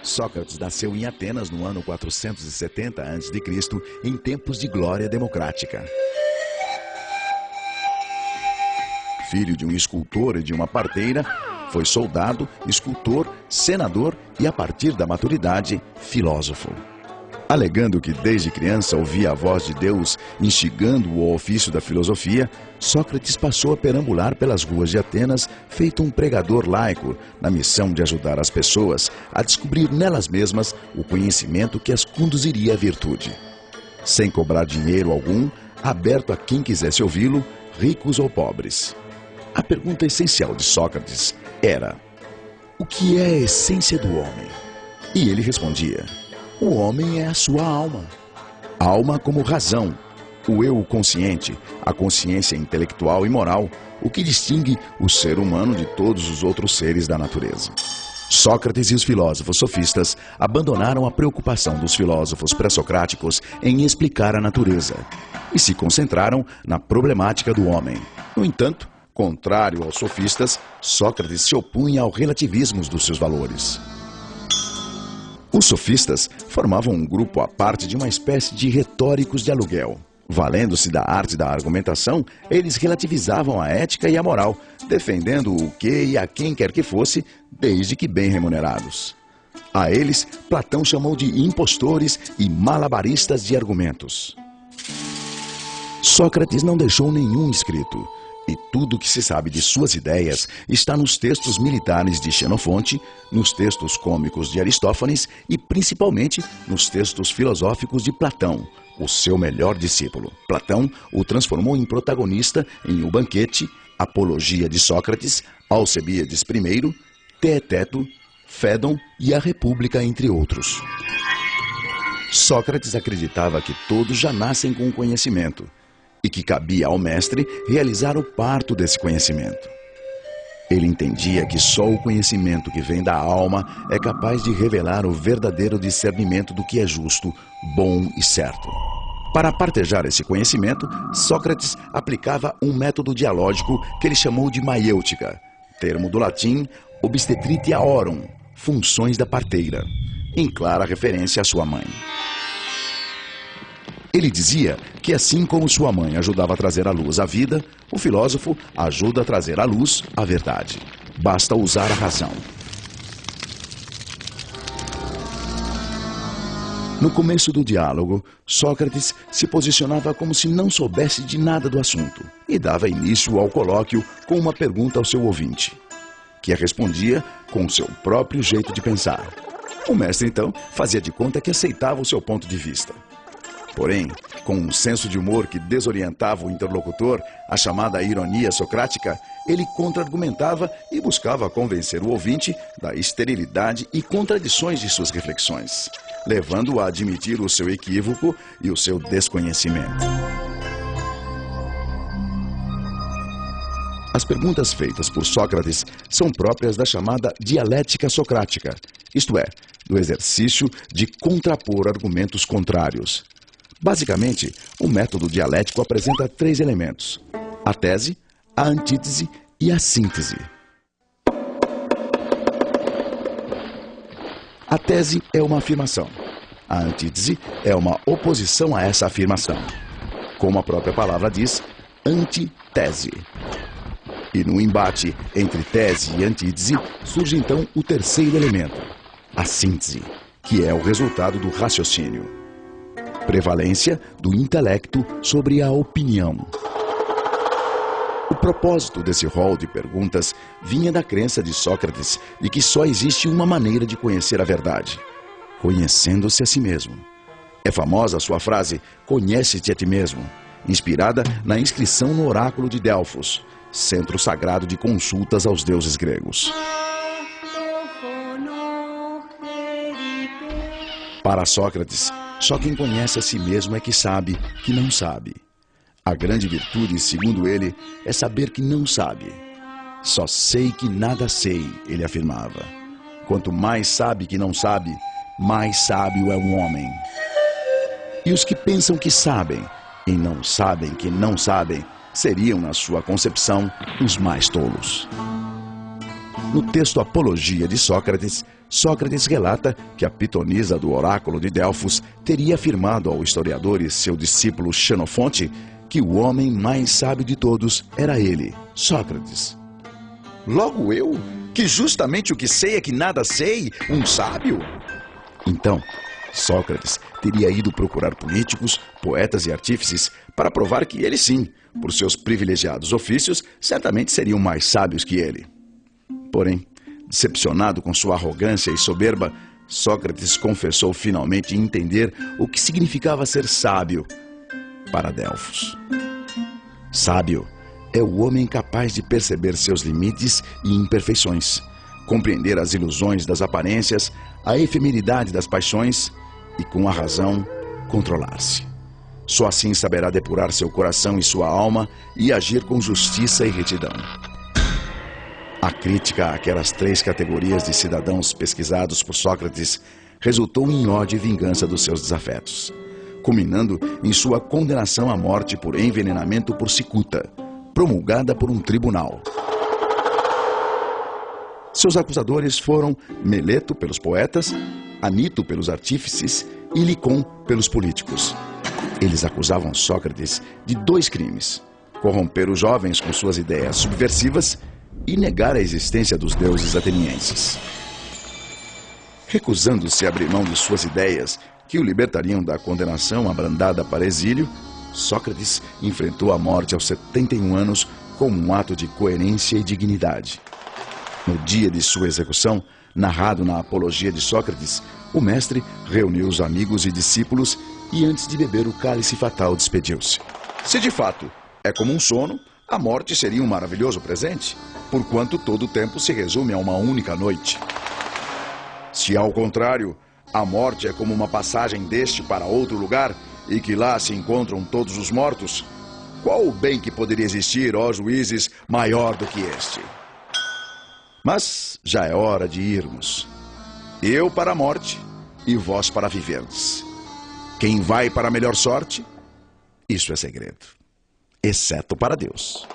Sócrates nasceu em Atenas no ano 470 a.C., em tempos de glória democrática. Filho de um escultor e de uma parteira, foi soldado, escultor, senador e, a partir da maturidade, filósofo. Alegando que desde criança ouvia a voz de Deus instigando-o ao ofício da filosofia, Sócrates passou a perambular pelas ruas de Atenas, feito um pregador laico, na missão de ajudar as pessoas a descobrir nelas mesmas o conhecimento que as conduziria à virtude. Sem cobrar dinheiro algum, aberto a quem quisesse ouvi-lo, ricos ou pobres. A pergunta essencial de Sócrates era: o que é a essência do homem? E ele respondia: o homem é a sua alma. Alma como razão, o eu consciente, a consciência intelectual e moral, o que distingue o ser humano de todos os outros seres da natureza. Sócrates e os filósofos sofistas abandonaram a preocupação dos filósofos pré-socráticos em explicar a natureza e se concentraram na problemática do homem. No entanto, contrário aos sofistas, Sócrates se opunha ao relativismo dos seus valores. Os sofistas formavam um grupo à parte de uma espécie de retóricos de aluguel. Valendo-se da arte da argumentação, eles relativizavam a ética e a moral, defendendo o que e a quem quer que fosse, desde que bem remunerados. A eles, Platão chamou de impostores e malabaristas de argumentos. Sócrates não deixou nenhum escrito, e tudo o que se sabe de suas ideias está nos textos militares de Xenofonte, nos textos cômicos de Aristófanes e principalmente nos textos filosóficos de Platão, o seu melhor discípulo. Platão o transformou em protagonista em O Banquete, Apologia de Sócrates, Alcebíades I, Teeteto, Fédon e A República, entre outros. Sócrates acreditava que todos já nascem com conhecimento e que cabia ao mestre realizar o parto desse conhecimento. Ele entendia que só o conhecimento que vem da alma é capaz de revelar o verdadeiro discernimento do que é justo, bom e certo. Para partejar esse conhecimento, Sócrates aplicava um método dialógico que ele chamou de maiêutica, termo do latim obstetritiaorum, funções da parteira, em clara referência à sua mãe. Ele dizia que assim como sua mãe ajudava a trazer à luz a vida, o filósofo ajuda a trazer à luz a verdade. Basta usar a razão. No começo do diálogo, Sócrates se posicionava como se não soubesse de nada do assunto e dava início ao colóquio com uma pergunta ao seu ouvinte, que a respondia com o seu próprio jeito de pensar. O mestre, então, fazia de conta que aceitava o seu ponto de vista. Porém, com um senso de humor que desorientava o interlocutor, a chamada ironia socrática, ele contra-argumentava e buscava convencer o ouvinte da esterilidade e contradições de suas reflexões, levando-o a admitir o seu equívoco e o seu desconhecimento. As perguntas feitas por Sócrates são próprias da chamada dialética socrática, isto é, do exercício de contrapor argumentos contrários. Basicamente, o método dialético apresenta 3 elementos: a tese, a antítese e a síntese. A tese é uma afirmação. A antítese é uma oposição a essa afirmação. Como a própria palavra diz, antitese. E no embate entre tese e antítese, surge então o terceiro elemento, a síntese, que é o resultado do raciocínio. Prevalência do intelecto sobre a opinião. O propósito desse rol de perguntas vinha da crença de Sócrates de que só existe uma maneira de conhecer a verdade: conhecendo-se a si mesmo. É famosa a sua frase, conhece-te a ti mesmo, inspirada na inscrição no oráculo de Delfos, centro sagrado de consultas aos deuses gregos. Para Sócrates, só quem conhece a si mesmo é que sabe que não sabe. A grande virtude, segundo ele, é saber que não sabe. Só sei que nada sei, ele afirmava. Quanto mais sabe que não sabe, mais sábio é um homem. E os que pensam que sabem e não sabem que não sabem, seriam, na sua concepção, os mais tolos. No texto Apologia de Sócrates, Sócrates relata que a pitonisa do oráculo de Delfos teria afirmado ao historiador e seu discípulo Xenofonte que o homem mais sábio de todos era ele, Sócrates. Logo eu, que justamente o que sei é que nada sei, um sábio? Então, Sócrates teria ido procurar políticos, poetas e artífices para provar que ele sim, por seus privilegiados ofícios, certamente seriam mais sábios que ele. Porém, decepcionado com sua arrogância e soberba, Sócrates confessou finalmente entender o que significava ser sábio para Delfos. Sábio é o homem capaz de perceber seus limites e imperfeições, compreender as ilusões das aparências, a efemeridade das paixões e, com a razão, controlar-se. Só assim saberá depurar seu coração e sua alma e agir com justiça e retidão. A crítica àquelas 3 categorias de cidadãos pesquisados por Sócrates resultou em ódio e vingança dos seus desafetos, culminando em sua condenação à morte por envenenamento por cicuta, promulgada por um tribunal. Seus acusadores foram Meleto pelos poetas, Anito pelos artífices e Licon pelos políticos. Eles acusavam Sócrates de 2 crimes: corromper os jovens com suas ideias subversivas e negar a existência dos deuses atenienses. Recusando-se a abrir mão de suas ideias, que o libertariam da condenação abrandada para exílio, Sócrates enfrentou a morte aos 71 anos como um ato de coerência e dignidade. No dia de sua execução, narrado na Apologia de Sócrates, o mestre reuniu os amigos e discípulos e, antes de beber o cálice fatal, despediu-se. Se de fato é como um sono, a morte seria um maravilhoso presente, porquanto todo o tempo se resume a uma única noite. Se, ao contrário, a morte é como uma passagem deste para outro lugar e que lá se encontram todos os mortos, qual o bem que poderia existir, ó juízes, maior do que este? Mas já é hora de irmos. Eu para a morte e vós para viverdes. Quem vai para a melhor sorte, isso é segredo, exceto para Deus.